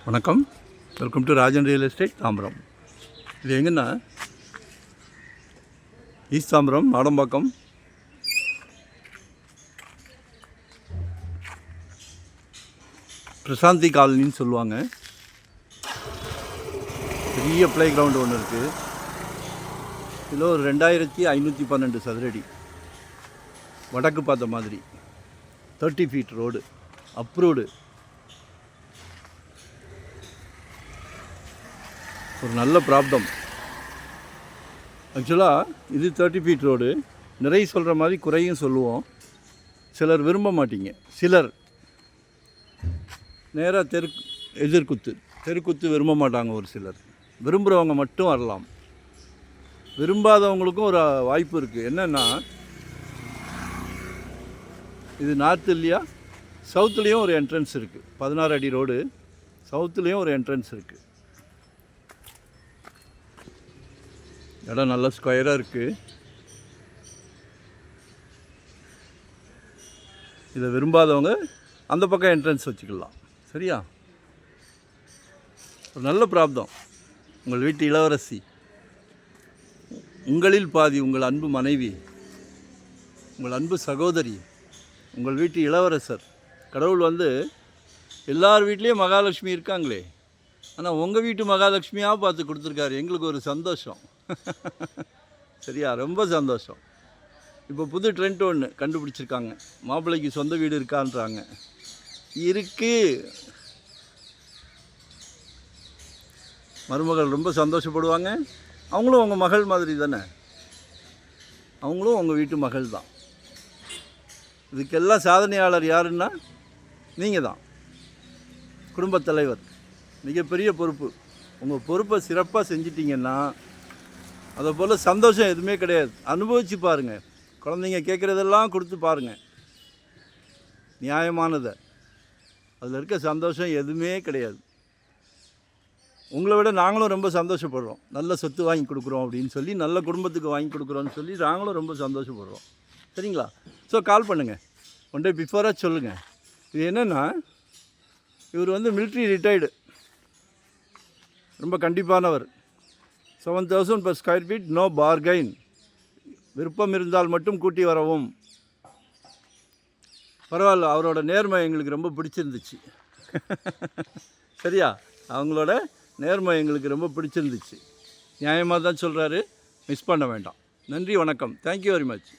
வணக்கம், welcome to Rajan real estate Tambaram. இது எங்கன்னா ஈஸ்ட் தாம்பரம் மாடம்பாக்கம் பிரசாந்தி காலனின்னு சொல்லுவாங்க. பெரிய ப்ளே கிரவுண்டு ஒன்று இருக்குது. இதில் ஒரு 2512 சதுரடி, வடக்கு பார்த்த மாதிரி 30 ஃபீட் ரோடு, அப்ரூவ்டு. ஒரு நல்ல ப்ராப்ளம். ஆக்சுவலாக இது 30 ஃபீட் ரோடு. நிறைய சொல்கிற மாதிரி குறையும் சொல்லுவோம். சிலர் விரும்ப மாட்டீங்க. சிலர் நேராக தெருக்குத்து விரும்ப மாட்டாங்க. ஒரு சிலர் விரும்புகிறவங்க மட்டும் வரலாம். விரும்பாதவங்களுக்கும் ஒரு வாய்ப்பு இருக்குது. என்னென்னா, இது நார்த்து இல்லையா, சவுத்துலேயும் ஒரு என்ட்ரன்ஸ் இருக்குது. 16 அடி ரோடு, சவுத்துலேயும் ஒரு என்ட்ரன்ஸ் இருக்குது. இடம் நல்லா ஸ்கொயராக இருக்குது. இதை விரும்பாதவங்க அந்த பக்கம் என்ட்ரன்ஸ் வச்சுக்கலாம். சரியா? ஒரு நல்ல ப்ராப்ளம். உங்கள் வீட்டு இளவரசி, உங்களில் பாதி உங்கள் அன்பு மனைவி, உங்கள் அன்பு சகோதரி, உங்கள் வீட்டு இளவரசர். கடவுள் எல்லார் வீட்லேயும் மகாலட்சுமி இருக்காங்களே, ஆனால் உங்கள் வீட்டு மகாலட்சுமியாக பார்த்து கொடுத்துருக்காரு. எங்களுக்கு ஒரு சந்தோஷம். சரியா? ரொம்ப சந்தோஷம். இப்போ புது ட்ரெண்ட் ஒன்று கண்டுபிடிச்சிருக்காங்க. மாப்பிள்ளைக்கு சொந்த வீடு இருக்கான்றாங்க. இருக்குது. மருமகள் ரொம்ப சந்தோஷப்படுவாங்க. அவங்களும் உங்கள் மகள் மாதிரி தானே. அவங்களும் உங்கள் வீட்டு மகள் தான். இதுக்கெல்லாம் சாதனையாளர் யாருன்னா நீங்கள் தான். குடும்பத் தலைவர். மிகப்பெரிய பொறுப்பு. உங்கள் பொறுப்பை சிறப்பாக செஞ்சிட்டிங்கன்னா அதை போல் சந்தோஷம் எதுவுமே கிடையாது. அனுபவித்து பாருங்கள். குழந்தைங்க கேட்குறதெல்லாம் கொடுத்து பாருங்கள். நியாயமானதை. அதில் இருக்க சந்தோஷம் எதுவுமே கிடையாது. உங்களை விட நாங்களும் ரொம்ப சந்தோஷப்படுறோம். நல்ல சொத்து வாங்கி கொடுக்குறோம் அப்படின்னு சொல்லி, நல்ல குடும்பத்துக்கு வாங்கி கொடுக்குறோன்னு சொல்லி நாங்களும் ரொம்ப சந்தோஷப்படுறோம். சரிங்களா? ஸோ கால் பண்ணுங்கள். ஒன் டே பிஃபோராக சொல்லுங்கள். இது என்னென்னா, இவர் மிலிட்ரி ரிட்டையர்டு, ரொம்ப கண்டிப்பானவர். 7,000 per square feet, no bargain. விருப்பம் இருந்தால் மட்டும் கூட்டி வரவும். பரவாயில்ல, அவரோட நேர்மை எங்களுக்கு ரொம்ப பிடிச்சிருந்துச்சு. சரியா? அவங்களோட நேர்மை எங்களுக்கு ரொம்ப பிடிச்சிருந்துச்சு. நியாயமாக தான் சொல்கிறாரு. மிஸ் பண்ண வேண்டாம். நன்றி, வணக்கம். Thank you very much.